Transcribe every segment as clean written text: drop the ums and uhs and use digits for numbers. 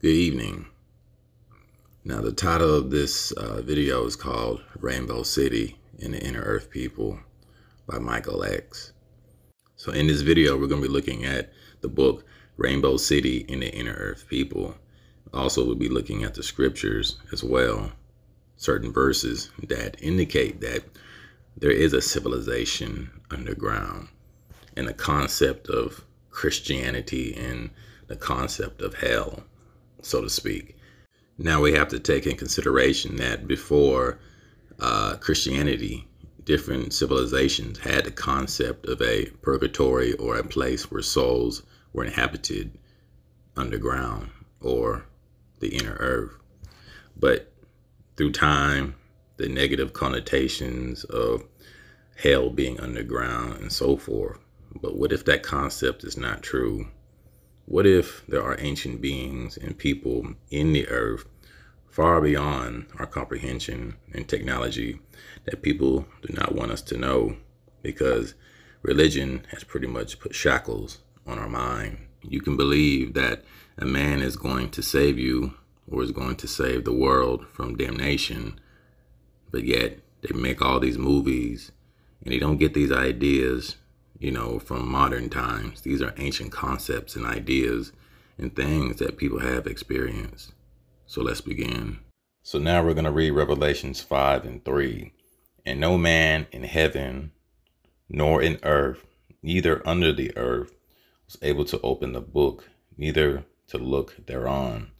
Good evening. Now the title of this video is called Rainbow City and the Inner Earth People by Michael X. So in this video we're going to be looking at the book Rainbow City and the Inner Earth People. Also we'll be looking at the scriptures as well, certain verses that indicate that there is a civilization underground, and the concept of Christianity and the concept of hell, so to speak. Now we have to take in consideration that before Christianity, different civilizations had the concept of a purgatory, or a place where souls were inhabited underground, or the inner earth. But through time, the negative connotations of hell being underground and so forth. But what if that concept is not true? What if there are ancient beings and people in the earth far beyond our comprehension and technology that people do not want us to know, because religion has pretty much put shackles on our mind? You can believe that a man is going to save you or is going to save the world from damnation, but yet they make all these movies and they don't get these ideas, from modern times. These are ancient concepts and ideas and things that people have experienced. So let's begin. So now we're going to read Revelations 5:3. And no man in heaven, nor in earth, neither under the earth, was able to open the book, neither to look thereon.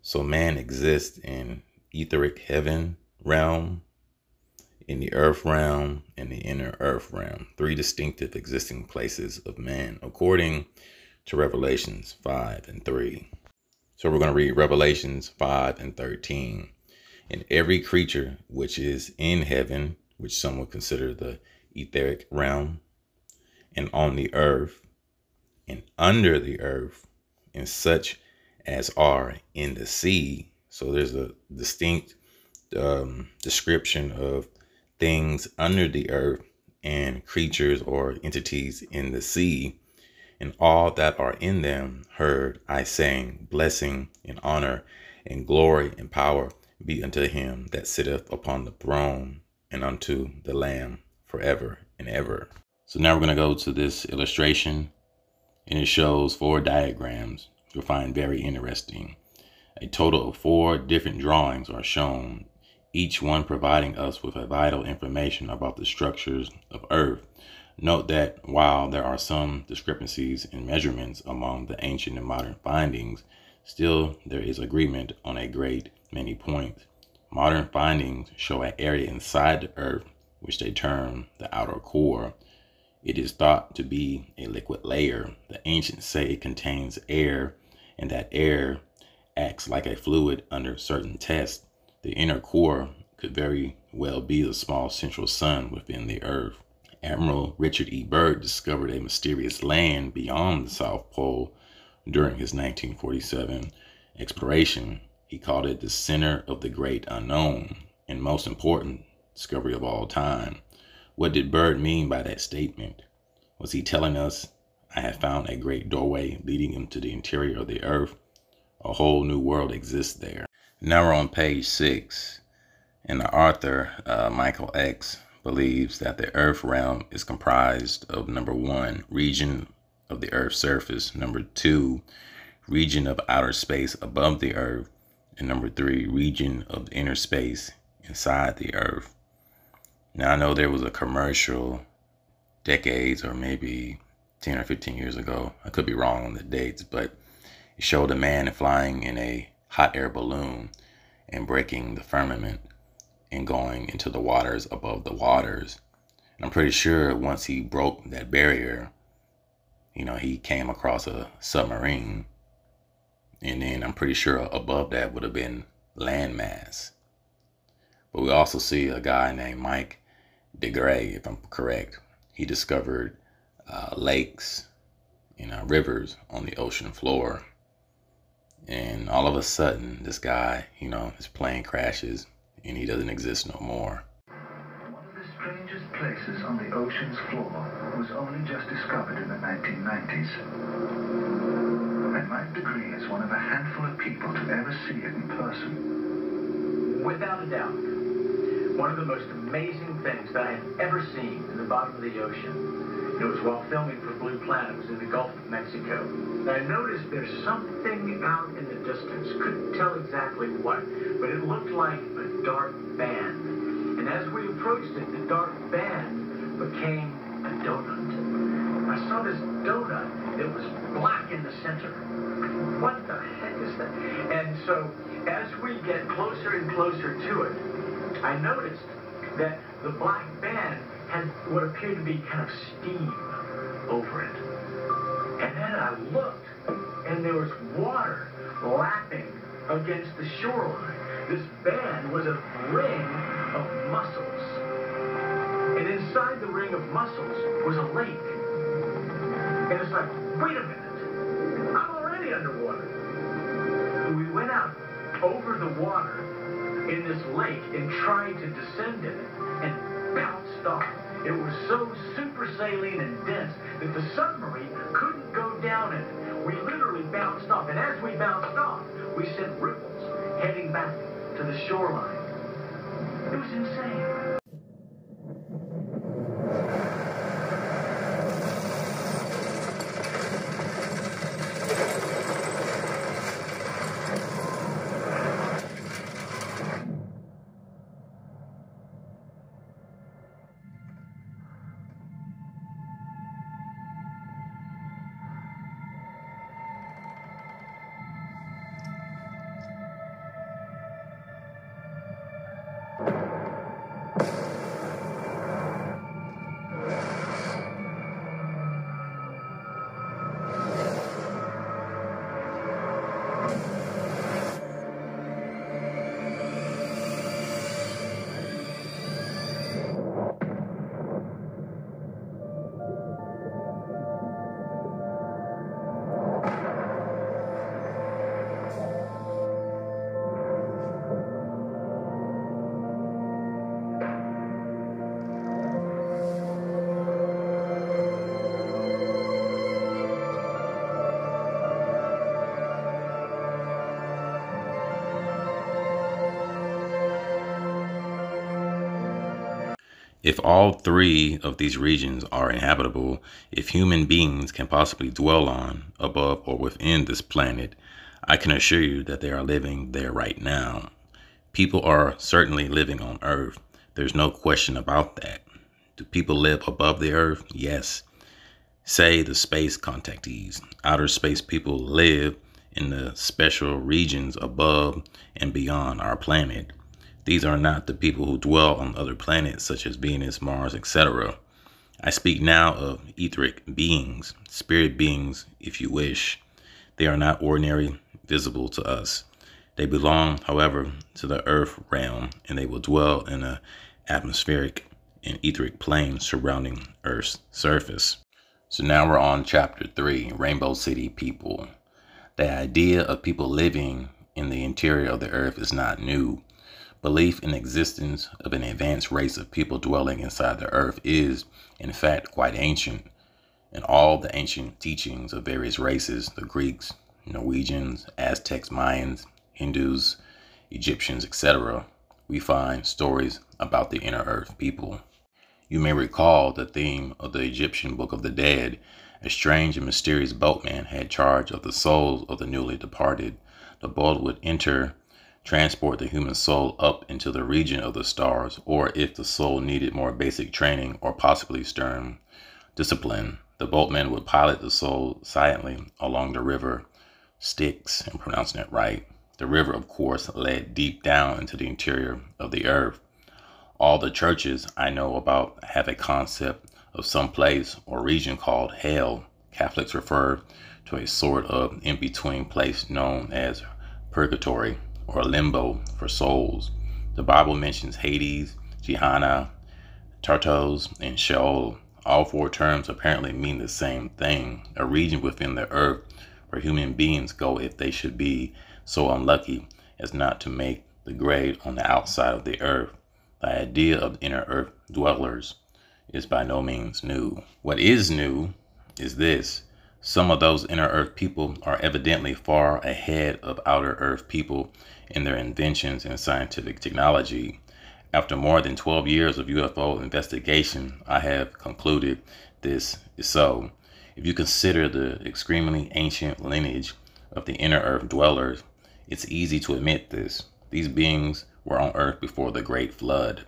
So man exists in etheric heaven realm, in the earth realm, and the inner earth realm, three distinctive existing places of man, according to Revelations 5:3. So we're going to read Revelations 5:13. And every creature which is in heaven, which some would consider the etheric realm, and on the earth, and under the earth, and such as are in the sea. So there's a distinct description of things under the earth and creatures or entities in the sea, and all that are in them, heard I saying, blessing and honor and glory and power be unto him that sitteth upon the throne, and unto the Lamb forever and ever. So now we're going to go to this illustration, and it shows 4 diagrams you'll find very interesting. A total of 4 different drawings are shown, each one providing us with a vital information about the structures of Earth. Note that while there are some discrepancies in measurements among the ancient and modern findings, still there is agreement on a great many points. Modern findings show an area inside the Earth, which they term the outer core. It is thought to be a liquid layer. The ancients say it contains air, and that air acts like a fluid under certain tests. The inner core could very well be the small central sun within the earth. Admiral Richard E. Byrd discovered a mysterious land beyond the South Pole during his 1947 exploration. He called it the center of the great unknown, and most important discovery of all time. What did Byrd mean by that statement? Was he telling us, I have found a great doorway leading into the interior of the earth? A whole new world exists there. Now we're on page 6, and the author, Michael X, believes that the earth realm is comprised of, number 1, region of the earth's surface, number 2, region of outer space above the earth, and number 3, region of the inner space inside the earth. Now I know there was a commercial decades or maybe 10 or 15 years ago, I could be wrong on the dates, but it showed a man flying in a hot air balloon and breaking the firmament and going into the waters above the waters. And I'm pretty sure once he broke that barrier, he came across a submarine, and then I'm pretty sure above that would have been landmass. But we also see a guy named Mike DeGray, if I'm correct. He discovered lakes and rivers on the ocean floor. And all of a sudden, this guy, his plane crashes and he doesn't exist no more. One of the strangest places on the ocean's floor was only just discovered in the 1990s. An I might degree as one of a handful of people to ever see it in person. Without a doubt, one of the most amazing things that I have ever seen in the bottom of the ocean. It was while filming for Blue Planet. It was in the Gulf of Mexico. And I noticed there's something out in the distance. Couldn't tell exactly what, but it looked like a dark band. And as we approached it, the dark band became a donut. I saw this donut. It was black in the center. What the heck is that? And so as we get closer and closer to it, I noticed that the black band had what appeared to be kind of steam over it. And then I looked, and there was water lapping against the shoreline. This band was a ring of mussels. And inside the ring of mussels was a lake. And it's like, wait a minute, I'm already underwater. We went out over the water in this lake and tried to descend in it and bounced off. It was so super saline and dense that the submarine couldn't go down in it. We literally bounced off, and as we bounced off, we sent ripples heading back to the shoreline. It was insane. If all three of these regions are inhabitable, if human beings can possibly dwell on, above, or within this planet, I can assure you that they are living there right now. People are certainly living on Earth. There's no question about that. Do people live above the Earth? Yes. Say the space contactees. Outer space people live in the special regions above and beyond our planet. These are not the people who dwell on other planets such as Venus, Mars, etc. I speak now of etheric beings, spirit beings, if you wish. They are not ordinary, visible to us. They belong, however, to the earth realm, and they will dwell in an atmospheric and etheric plane surrounding Earth's surface. So now we're on chapter 3, Rainbow City people. The idea of people living in the interior of the earth is not new. Belief in the existence of an advanced race of people dwelling inside the earth is, in fact, quite ancient. In all the ancient teachings of various races, the Greeks, Norwegians, Aztecs, Mayans, Hindus, Egyptians, etc., we find stories about the inner earth people. You may recall the theme of the Egyptian Book of the Dead. A strange and mysterious boatman had charge of the souls of the newly departed. The boat would transport the human soul up into the region of the stars, or if the soul needed more basic training or possibly stern discipline, the boatman would pilot the soul silently along the river Styx, I'm pronouncing it right. The river, of course, led deep down into the interior of the earth. All the churches I know about have a concept of some place or region called hell. Catholics refer to a sort of in-between place known as purgatory, or limbo for souls. The Bible mentions Hades, Gehenna, Tartarus, and Sheol. All four terms apparently mean the same thing, a region within the earth where human beings go if they should be so unlucky as not to make the grade on the outside of the earth. The idea of inner earth dwellers is by no means new. What is new is this. Some of those inner Earth people are evidently far ahead of outer Earth people in their inventions and scientific technology. After more than 12 years of UFO investigation, I have concluded this is so. If you consider the extremely ancient lineage of the inner Earth dwellers, it's easy to admit this. These beings were on Earth before the Great Flood.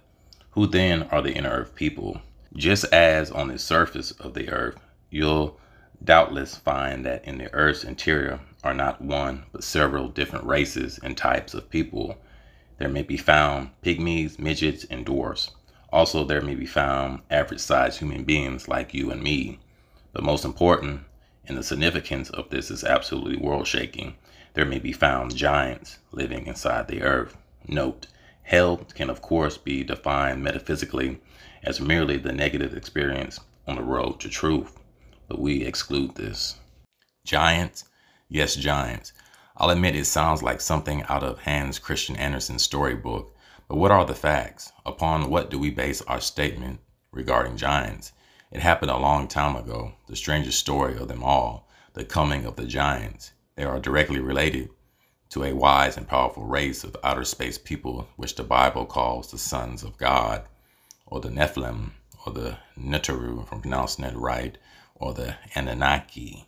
Who then are the inner Earth people? Just as on the surface of the Earth, you'll doubtless find that in the Earth's interior are not one, but several different races and types of people. There may be found pygmies, midgets, and dwarfs. Also, there may be found average-sized human beings like you and me. But most important, and the significance of this is absolutely world-shaking, there may be found giants living inside the Earth. Note, hell can of course be defined metaphysically as merely the negative experience on the road to truth, but we exclude this. Giants? Yes, giants. I'll admit it sounds like something out of Hans Christian Andersen's storybook, but what are the facts? Upon what do we base our statement regarding giants? It happened a long time ago, the strangest story of them all, the coming of the giants. They are directly related to a wise and powerful race of outer space people, which the Bible calls the sons of God, or the Nephilim, or the Neteru, if I'm pronouncing that right, or the Anunnaki.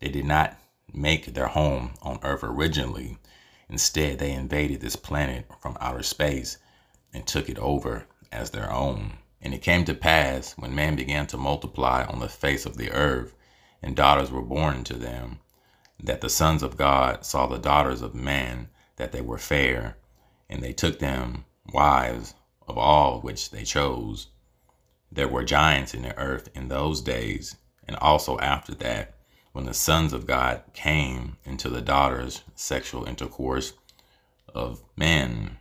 They did not make their home on Earth originally. Instead, they invaded this planet from outer space and took it over as their own. And it came to pass, when man began to multiply on the face of the earth, and daughters were born to them, that the sons of God saw the daughters of man, that they were fair, and they took them wives of all which they chose. There were giants in the earth in those days, and also after that, when the sons of God came into the daughters' sexual intercourse of men.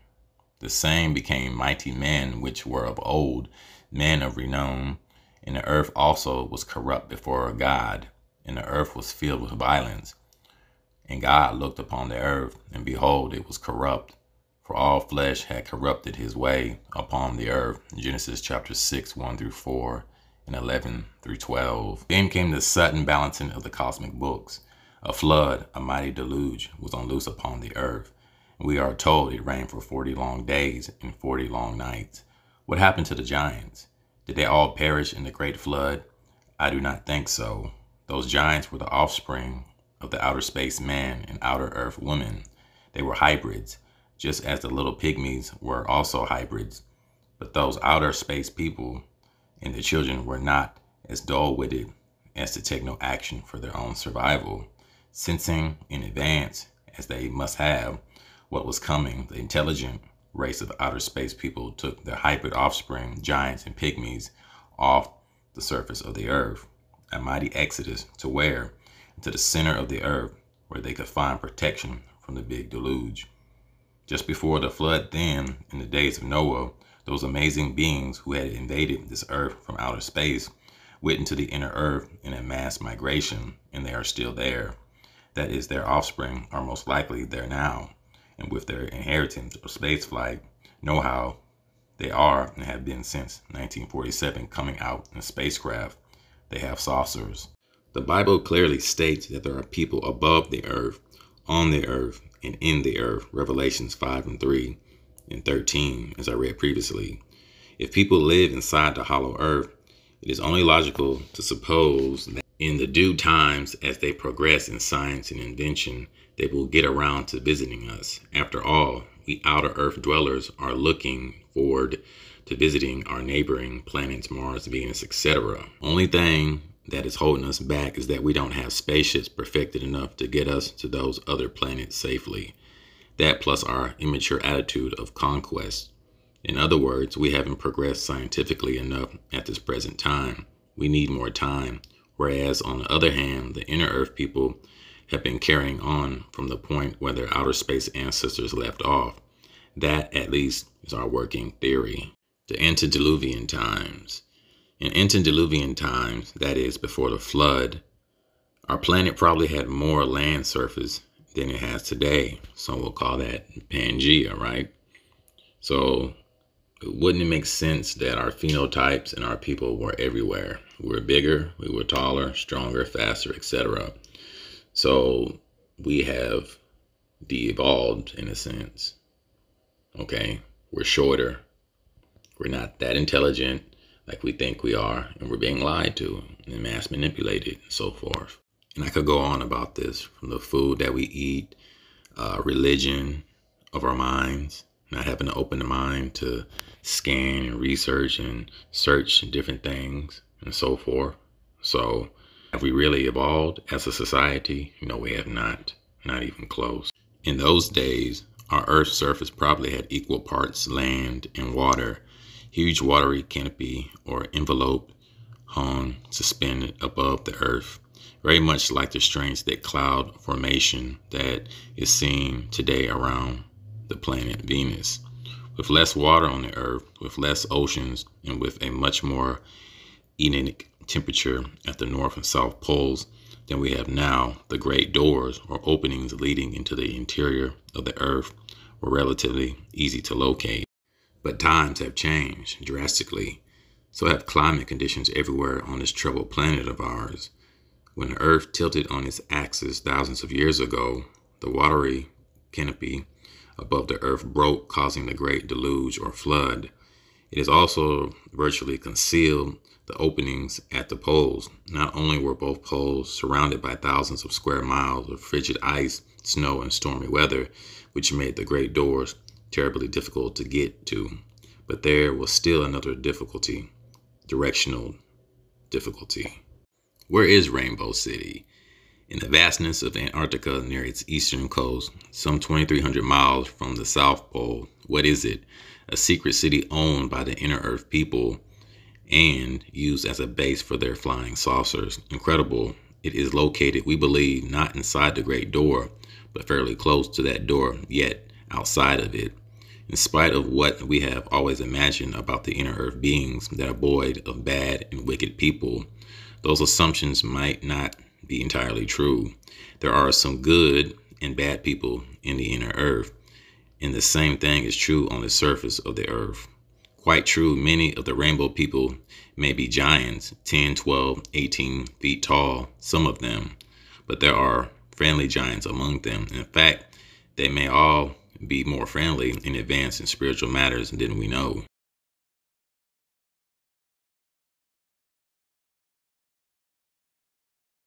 The same became mighty men which were of old, men of renown, and the earth also was corrupt before God, and the earth was filled with violence. And God looked upon the earth, and behold, it was corrupt, for all flesh had corrupted his way upon the earth. Genesis chapter 6, 1 through 4. And 11 through 12. Then came the sudden balancing of the cosmic books. A flood, a mighty deluge, was on loose upon the earth. We are told it rained for 40 long days and 40 long nights. What happened to the giants? Did they all perish in the great flood? I do not think so. Those giants were the offspring of the outer space man and outer earth woman. They were hybrids, just as the little pygmies were also hybrids. But those outer space people and the children were not as dull-witted as to take no action for their own survival. Sensing in advance, as they must have, what was coming, the intelligent race of outer space people took their hybrid offspring, giants and pygmies, off the surface of the earth, a mighty exodus to where? Into the center of the earth, where they could find protection from the big deluge. Just before the flood then, in the days of Noah, those amazing beings who had invaded this earth from outer space went into the inner earth in a mass migration, and they are still there. That is, their offspring are most likely there now, and with their inheritance of spaceflight, know-how, they are and have been since 1947 coming out in spacecraft. They have saucers. The Bible clearly states that there are people above the earth, on the earth, and in the earth. Revelations 5 and 3. And 13, as I read previously. If people live inside the hollow earth, it is only logical to suppose that in the due times, as they progress in science and invention, they will get around to visiting us. After all, we outer earth dwellers are looking forward to visiting our neighboring planets, Mars, Venus, etc. Only thing that is holding us back is that we don't have spaceships perfected enough to get us to those other planets safely. That plus our immature attitude of conquest. In other words, we haven't progressed scientifically enough at this present time. We need more time. Whereas, on the other hand, the inner earth people have been carrying on from the point where their outer space ancestors left off. That, at least, is our working theory. The antediluvian times. In antediluvian times, that is, before the flood, our planet probably had more land surface than it has today. Some will call that Pangea, right? So Wouldn't it make sense that our phenotypes and our people were everywhere? We were bigger, we were taller, stronger, faster, etc. So we have de-evolved in a sense. Okay, we're shorter. We're not that intelligent like we think we are, and we're being lied to and mass manipulated and so forth. And I could go on about this, from the food that we eat, religion of our minds, not having to open the mind to scan and research and search different things and so forth. So have we really evolved as a society? No, we have not even close. In those days, our Earth's surface probably had equal parts land and water. Huge watery canopy or envelope hung suspended above the Earth, very much like the strange thick cloud formation that is seen today around the planet Venus. With less water on the Earth, with less oceans, and with a much more Edenic temperature at the North and South poles than we have now, the great doors or openings leading into the interior of the Earth were relatively easy to locate. But times have changed drastically. So have climate conditions everywhere on this troubled planet of ours. When the Earth tilted on its axis thousands of years ago, the watery canopy above the Earth broke, causing the Great Deluge or flood. It has also virtually concealed the openings at the poles. Not only were both poles surrounded by thousands of square miles of frigid ice, snow, and stormy weather, which made the great doors terribly difficult to get to, but there was still another difficulty, directional difficulty. Where is Rainbow City? In the vastness of Antarctica near its eastern coast, some 2,300 miles from the South Pole. What is it? A secret city owned by the Inner Earth people and used as a base for their flying saucers. Incredible. It is located, we believe, not inside the Great Door, but fairly close to that door, yet outside of it. In spite of what we have always imagined about the Inner Earth beings that are void of bad and wicked people, those assumptions might not be entirely true. There are some good and bad people in the Inner Earth, and the same thing is true on the surface of the Earth. Quite true, many of the rainbow people may be giants, 10, 12, 18 feet tall, some of them, but there are friendly giants among them. In fact, they may all be more friendly and advanced in spiritual matters than we know.